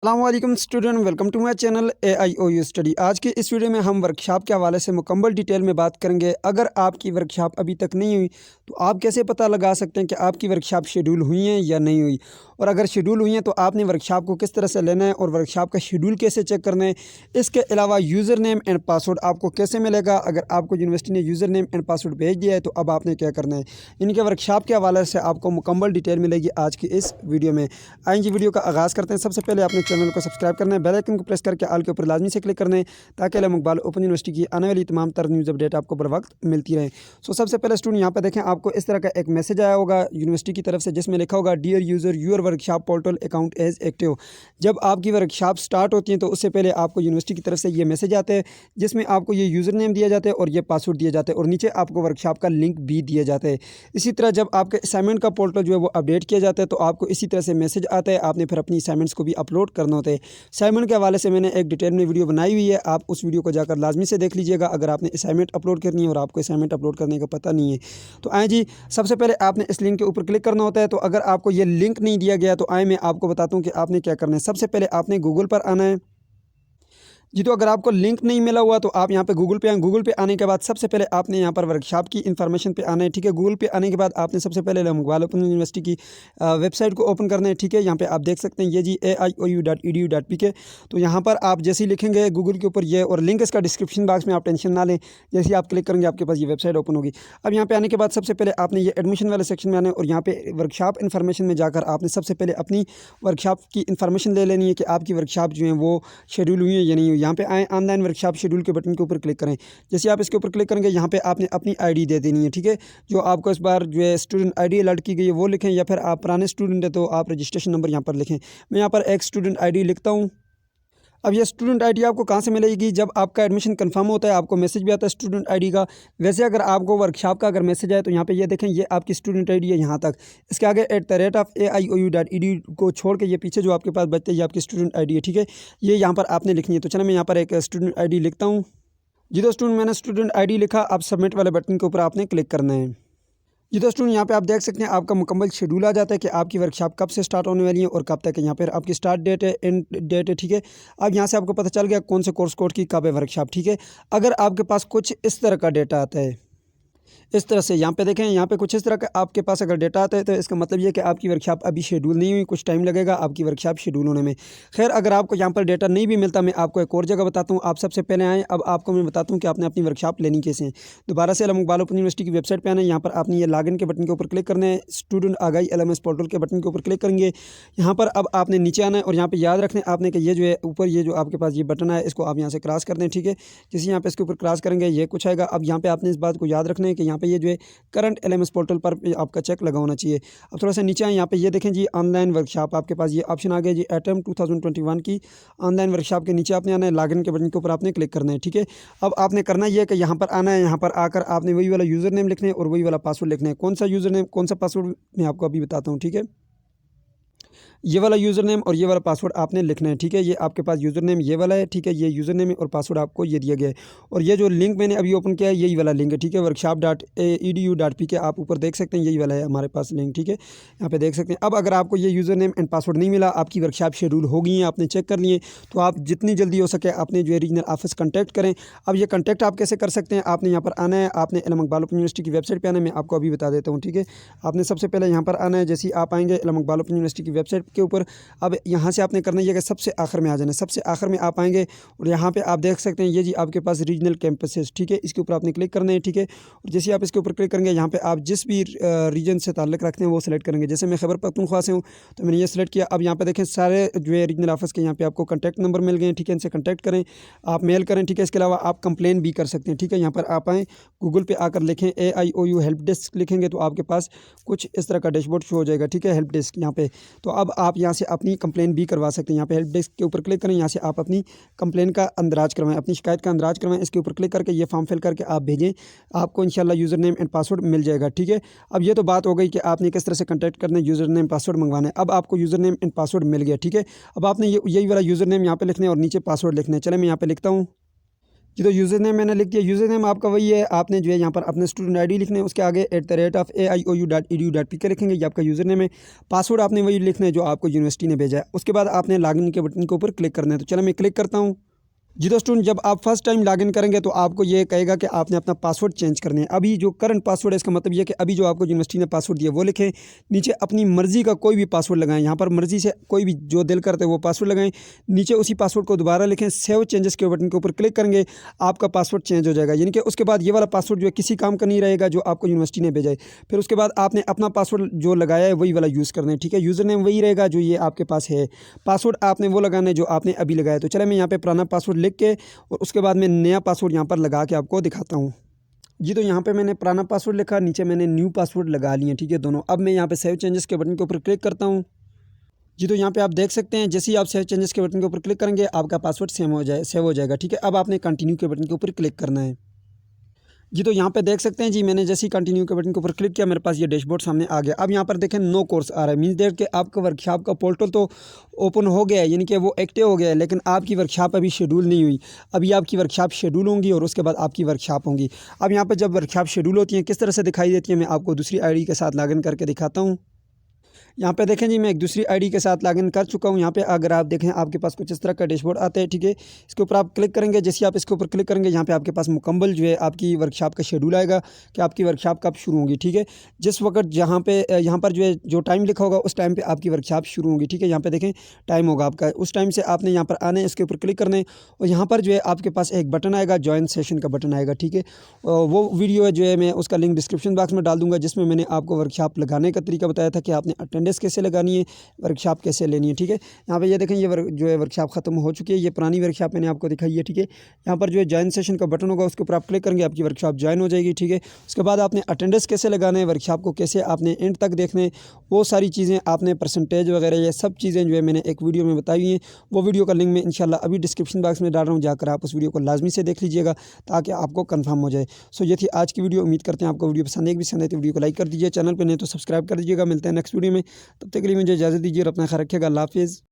अस्सलामुअलैकुम student, welcome to my channel AIOU study. आज की इस वीडियो में हम वर्कशॉप के हवाले से मुकम्मल डिटेल में बात करेंगे। अगर आपकी वर्कशॉप अभी तक नहीं हुई तो आप कैसे पता लगा सकते हैं कि आपकी वर्कशॉप शेड्यूल हुई है या नहीं हुई, और अगर शेड्यूल हुई है तो आपने वर्कशॉप को किस तरह से लेना है और वर्कशॉप का शेड्यूल कैसे चेक करना है। इसके अलावा यूज़र नेम एंड पासवर्ड आपको कैसे मिलेगा। अगर आपको यूनिवर्सिटी ने यूज़र नेम एंड पासवर्ड भेज दिया है तो अब आपने क्या करना है, इनके वर्कशॉप के हवाले से आपको मुकम्मल डिटेल मिलेगी आज की इस वीडियो में। आइए वीडियो का आगाज़ करते हैं। सबसे पहले आपने चैनल को सब्सक्राइब करना है, बेल आइकन को प्रेस करके ऑल के ऊपर लाजमी से क्लिक करना है ताकि अल मुकबाल ओपन यूनिवर्सिटी की आने वाली तमाम तर न्यूज़ अपडेट आपको बर वक्त मिलती रहे। सबसे पहले स्टूडेंट यहाँ पे देखें, आपको इस तरह का एक मैसेज आया होगा यूनिवर्सिटी की तरफ से जिसमें लिखा होगा dear user your workshop portal account as active. जब आपकी वर्कशॉप स्टार्ट होती है तो उससे पहले आपको यूनिवर्सिटी की तरफ से ये मैसेज आते हैं जिसमें आपको ये यूज़र नेम दिया जाता है और ये पासवर्ड दिया जाता है और नीचे आपको वर्कशॉप का लिंक भी दिया जाता है। इसी तरह जब आपके असाइनमेंट का पोर्टल जो है वो अपडेट किया जाता है तो आपको इसी तरह से मैसेज आता है। आपने फिर अपनी असाइनमेंट्स को भी अपलोड करना होता है। असाइनमेंट के हवाले से मैंने एक डिटेल में वीडियो बनाई हुई है, आप उस वीडियो को जाकर लाजमी से देख लीजिएगा अगर आपने असाइनमेंट अपलोड करनी है और आपको असाइनमेंट अपलोड करने का पता नहीं है। तो आए जी, सबसे पहले आपने इस लिंक के ऊपर क्लिक करना होता है। तो अगर आपको ये लिंक नहीं दिया गया तो आए मैं आपको बताता हूँ कि आपने क्या करना है। सबसे पहले आपने गूगल पर आना है जी। तो अगर आपको लिंक नहीं मिला हुआ तो आप यहाँ पे गूगल पे आए। गूगल पे आने के बाद सबसे पहले आपने यहाँ पर वर्कशॉप की इन्फॉर्मेशन पे आना है, ठीक है। गूगल पे आने के बाद आपने सबसे पहले मुकबाल ओपन यूनिवर्सिटी की वेबसाइट को ओपन करना है, ठीक है। यहाँ पे आप देख सकते हैं ये जी AIOU.edu.pk। तो यहाँ पर आप जैसे ही लिखेंगे गूगल के ऊपर ये, और लिंक इसका डिस्क्रिप्शन बॉक्स में, आप टेंशन ना लें, जैसे ही आप क्लिक करेंगे आपके पास ये वेबसाइट ओपन होगी। अब यहाँ पे आने के बाद सबसे पहले आपने ये एडमिशन वाले सेक्शन में आना है और यहाँ पे वर्कशॉप इन्फॉर्मेशन में जाकर आपने सबसे पहले अपनी वर्कशॉप की इन्फॉर्मेशन ले लेनी है कि आपकी वर्कशॉप जो है वो शेड्यूल हुई है या नहीं हुई। यहाँ पे आए ऑनलाइन वर्कशॉप शेड्यूल के बटन के ऊपर क्लिक करें। जैसे आप इसके ऊपर क्लिक करेंगे यहाँ पे आपने अपनी आईडी दे देनी है, ठीक है। जो आपको इस बार जो है स्टूडेंट आईडी अलर्ट की गई है वो लिखें, या फिर आप पुराने स्टूडेंट है तो आप रजिस्ट्रेशन नंबर यहाँ पर लिखें। मैं यहाँ पर एक स्टूडेंट आईडी लिखता हूँ। अब ये स्टूडेंट आईडी आपको कहाँ से मिलेगी, जब आपका एडमिशन कंफर्म होता है आपको मैसेज भी आता है स्टूडेंट आईडी का। वैसे अगर आपको वर्कशॉप का अगर मैसेज आए तो यहाँ पे ये देखें, ये आपकी स्टूडेंट आईडी है यहाँ तक। इसके आगे @AIOU.edu को छोड़ के ये पीछे जो आपके पास बचते हैं ये आपकी स्टूडेंट आईडी है, ठीक है। ये यहाँ पर आपने लिखनी है। तो चलो मैं यहाँ पर एक स्टूडेंट आईडी लिखता हूँ जी। तो स्टूडेंट मैंने स्टूडेंट आईडी लिखा। अब सबमिट वाले बटन के ऊपर आपने क्लिक करना है जी। तो स्टूडेंट यहाँ पे आप देख सकते हैं आपका मुकम्मल शेड्यूल आ जाता है कि आपकी वर्कशॉप कब से स्टार्ट होने वाली है और कब तक है। यहाँ पर आपकी स्टार्ट डेट है, एंड डेट है, ठीक है। अब यहाँ से आपको पता चल गया कौन से कोर्स कोड की कब है वर्कशॉप, ठीक है। अगर आपके पास कुछ इस तरह का डेटा आता है, इस तरह से यहाँ पे देखें, यहाँ पे कुछ इस तरह का आपके पास अगर डेटा आता है तो इसका मतलब ये कि आपकी वर्कशॉप अभी शेड्यूल नहीं हुई, कुछ टाइम लगेगा आपकी वर्कशॉप शेड्यूल होने में। खैर अगर आपको यहाँ पर डेटा नहीं भी मिलता, मैं आपको एक और जगह बताता हूँ। आप सबसे पहले आएँ, अब आपको मैं बताता हूँ कि आपने अपनी वर्कशॉप लेनी कैसे है। दोबारा से मुकबाल ओपन यूनिवर्सिटी की वेबसाइट पर आना है। यहाँ पर आपने ये लॉगिन के बटन के ऊपर क्लिक करना है, स्टूडेंट आगाही LMS पोर्टल के बटन के ऊपर क्लिक करेंगे। यहाँ पर अब आपने नीचे आना है और यहाँ पर याद रखना है आपने कि ये जो है ऊपर ये जो आपके पास ये बटन है इसको आप यहाँ से क्रॉस कर दें, ठीक है। जैसे यहाँ पे इसके ऊपर क्रॉस करेंगे ये कुछ आएगा। अब यहाँ पे आपने इस बात को याद रखना है कि यहाँ पे ये जो है करंट LMS पोर्टल पर आपका चेक लगा होना चाहिए। अब थोड़ा सा नीचे आए, यहाँ पे ये देखें जी ऑनलाइन वर्कशॉप, आपके पास ये ऑप्शन आ गया जी एटम 2021 की ऑनलाइन वर्कशॉप के नीचे आपने आना है, लॉगिन के बटन के ऊपर आपने क्लिक करना है, ठीक है। अब आपने करना ये है कि यहाँ पर आना है, यहाँ पर आकर आपने वही वाला यूज़र नेम लिखना है और वही वाला पासवर्ड लिखना है। कौन सा यूज़र नेम कौन सा पासवर्ड मैं आपको अभी बताता हूँ, ठीक है। ये वाला यूज़र नेम और ये वाला पासवर्ड आपने लिखना है, ठीक है। ये आपके पास यूज़र नेम ये वाला है, ठीक है। ये यूज़र नेम और पासवर्ड आपको ये दिया गया है और ये जो लिंक मैंने अभी ओपन किया है यही वाला लिंक है, ठीक है। workshop.edu.pk आप ऊपर देख सकते हैं यही वाला है हमारे पास लिंक, ठीक है। यहाँ पे देख सकते हैं। अब अगर आपको ये यूज़र नेम एंड पासवर्ड नहीं मिला, आपकी वर्कशॉप शेड्यूल हो गई है, आपने चेक कर लिए, तो आप जितनी जल्दी हो सके अपने जो है रीजनल ऑफिस कॉन्टैक्ट करें। अब ये कॉन्टैक्ट आप कैसे कर सकते हैं, आपने यहाँ पर आना है, आपने इकबाल ओपन यूनिवर्सिटी की वेबसाइट पर आना है। मैं आपको अभी बता देता हूँ, ठीक है। आपने सबसे पहले यहाँ पर आना है, जैसे ही आप आएँगे इकबाल ओपन यूनिवर्सिटी की वेबसाइट के ऊपर। अब यहाँ से आपने करना है कि सबसे आखिर में आ जाना है, सबसे आखिर में आप आएंगे और यहाँ पे आप देख सकते हैं ये जी आपके पास रीजनल कैंपसेस, ठीक है। इसके ऊपर आपने क्लिक करना है, ठीक है। और जैसे आप इसके ऊपर क्लिक करेंगे यहाँ पे आप जिस भी रीजन से ताल्लुक़ रखते हैं वो सिलेक्ट करेंगे। जैसे मैं खैबर पख्तूनख्वा से हूँ तो मैंने ये सिलेक्ट किया। अब यहाँ पे देखें सारे जो है रीजनल ऑफिस के यहाँ पे आपको कॉन्टैक्ट नंबर मिल गए, ठीक है। इनसे कॉन्टैक्ट करें, आप मेल करें, ठीक है। इसके अलावा आप कंप्लेन भी कर सकते हैं, ठीक है। यहाँ पर आप आएँ, गूगल पे आकर लिखें AIOU हेल्प डेस्क लिखेंगे तो आपके पास कुछ इस तरह का डैशबोर्ड शो हो जाएगा, ठीक है। हेल्प डेस्क यहाँ पे, तो अब आप यहाँ से अपनी कंप्लेन भी करवा सकते हैं। यहाँ पे हेल्प डेस्क के ऊपर क्लिक करें, यहाँ से आप अपनी कंप्लेन का अंदराज करवाएं, अपनी शिकायत का अंदराज करवाएं। इसके ऊपर क्लिक करके ये फॉर्म फिल करके आप भेजें, आपको इंशाल्लाह यूज़र नेम एंड पासवर्ड मिल जाएगा, ठीक है। अब ये तो बात हो गई कि आपने किस तरह से कॉन्टैक्ट करना है, यूज़र नेम पासवर्ड मंगवाना है। अब आपको यूज़र नेम एंड पासवर्ड मिल गया, ठीक है। अब आपने यही वाला यूज़र नेम यहाँ पे लिखना है और नीचे पासवर्ड लिखना है। चले मैं यहाँ पे लिखता हूँ जी तो यूज़र नेम मैंने लिख दिया। यूज़र नेम आपका वही है, आपने जो है यहाँ पर अपने स्टूडेंट आईडी लिखना है, उसके आगे @aiou.edu.pk लिखेंगे, ये आपका यूज़र नेम है। पासवर्ड आपने वही लिखना है जो आपको यूनिवर्सिटी ने भेजा है। उसके बाद आपने लॉगिन के बटन के ऊपर क्लिक करना है। तो चलो मैं क्लिक करता हूँ। जी दोस्तों, जब आप फर्स्ट टाइम लॉगिन करेंगे तो आपको ये कहेगा कि आपने अपना पासवर्ड चेंज करना है। अभी जो करंट पासवर्ड है, इसका मतलब ये कि अभी जो आपको यूनिवर्सिटी ने पासवर्ड दिया वो लिखें। नीचे अपनी मर्ज़ी का कोई भी पासवर्ड लगाएं, यहाँ पर मर्ज़ी से कोई भी जो दिल करते वो पासवर्ड लगाएं। नीचे उसी पासवर्ड को दोबारा लिखें, सेव चेंजेस के बटन के ऊपर क्लिक करेंगे, आपका पासवर्ड चेंज हो जाएगा। यानी कि उसके बाद ये वाला पासवर्ड जो है किसी काम का नहीं रहेगा जो आपको यूनिवर्सिटी ने भेजा है। फिर उसके बाद आपने अपना पासवर्ड जो लगाया है वही वाला यूज़ करना है, ठीक है। यूज़र नेम वही रहेगा जो ये आपके पास है, पासवर्ड आपने वो लगाना है जो आपने अभी लगाया। तो चले मैं यहाँ पे पुराना पासवर्ड लिख के और उसके बाद मैं नया पासवर्ड यहाँ पर लगा के आपको दिखाता हूँ। जी तो यहाँ पे मैंने पुराना पासवर्ड लिखा, नीचे मैंने न्यू पासवर्ड लगा लिए, ठीक है, दोनों। अब मैं यहाँ पे सेव चेंजेस के बटन के ऊपर क्लिक करता हूँ। जी तो यहाँ पे आप देख सकते हैं, जैसे ही आप सेव चेंजेस के बटन के ऊपर क्लिक करेंगे आपका पासवर्ड सेव हो जाएगा, ठीक है। अब आपने कंटिन्यू के बटन के ऊपर क्लिक करना है। जी तो यहाँ पे देख सकते हैं जी, मैंने जैसे ही कंटिन्यू के बटन के ऊपर क्लिक किया मेरे पास ये डैशबोर्ड सामने आ गया। अब यहाँ पर देखें नो कोर्स आ रहा है, मीन्स दैट कि आपका वर्कशॉप का पोर्टल तो ओपन हो गया है, यानी कि वो एक्टिव हो गया है, लेकिन आपकी वर्कशॉप अभी शेड्यूल नहीं हुई। अभी आपकी वर्कशॉप शेड्यूल होंगी और उसके बाद आपकी वर्कशॉप होंगी। अब यहाँ पर जब वर्कशॉप शेड्यूल होती हैं किस तरह से दिखाई देती है, मैं आपको दूसरी आईडी के साथ लॉगिन करके दिखाता हूँ। यहाँ पे देखें जी, मैं एक दूसरी आईडी के साथ लॉगिन कर चुका हूँ। यहाँ पे अगर आप देखें आपके पास कुछ इस तरह का डैशबोर्ड आता है, ठीक है। इसके ऊपर आप क्लिक करेंगे, जैसे आप इसके ऊपर क्लिक करेंगे यहाँ पे आपके पास मुकम्मल जो है आपकी वर्कशॉप का शेड्यूल आएगा कि आपकी वर्कशॉप कब शुरू होगी, ठीक है। जिस वक्त जहाँ पे यहाँ पर जो है जो टाइम लिखा होगा उस टाइम पर आपकी वर्कशॉप शुरू होगी, ठीक है। यहाँ पर देखें टाइम होगा आपका, उस टाइम से आपने यहाँ पर आना है, इसके ऊपर क्लिक करना है और यहाँ पर जो है आपके पास एक बटन आएगा, ज्वाइन सेशन का बटन आएगा, ठीक है। वो वीडियो है जो है मैं उसका लिंक डिस्क्रिप्शन बॉक्स में डाल दूँगा, जिसमें मैंने आपको वर्कशॉप लगाने का तरीका बताया था कि आपने अटेंडेंस कैसे लगानी है, वर्कशॉप कैसे लेनी है, ठीक है। यहाँ पे ये देखें ये जो है वर्कशॉप ख़त्म हो चुकी है, ये पुरानी वर्कशॉप मैंने आपको दिखाई है, ठीक है। यहाँ पर जो है ज्वाइन सेशन का बटन होगा उसके ऊपर आप क्लिक करेंगे, आपकी वर्कशॉप ज्वाइन हो जाएगी, ठीक है। उसके बाद आपने अटेंडेंस कैसे लगाना है, वर्कशॉप को कैसे आपने एंड तक देखना है, वो सारी चीज़ें आपने परसेंटेज वगैरह ये सब चीज़ें जो है मैंने एक वीडियो में बताई हुई हैं। वो वीडियो का लिंक मैं इंशाल्लाह अभी डिस्क्रिप्शन बॉक्स में डाल रहा हूँ, जाकर आप उस वीडियो को लाजमी से देख लीजिएगा ताकि आपको कंफर्म हो जाए। सो ये थी आज की वीडियो, उम्मीद करते हैं आपको वीडियो पसंद है तो वीडियो को लाइक कर दीजिए, चैनल पर नहीं तो सब्सक्राइब कर दीजिएगा। मिलते हैं नेक्स्ट वीडियो में, तब तक के लिए मुझे इजाज़त दीजिए और अपना ख्याल रखिएगा। अल्लाह हाफिज़।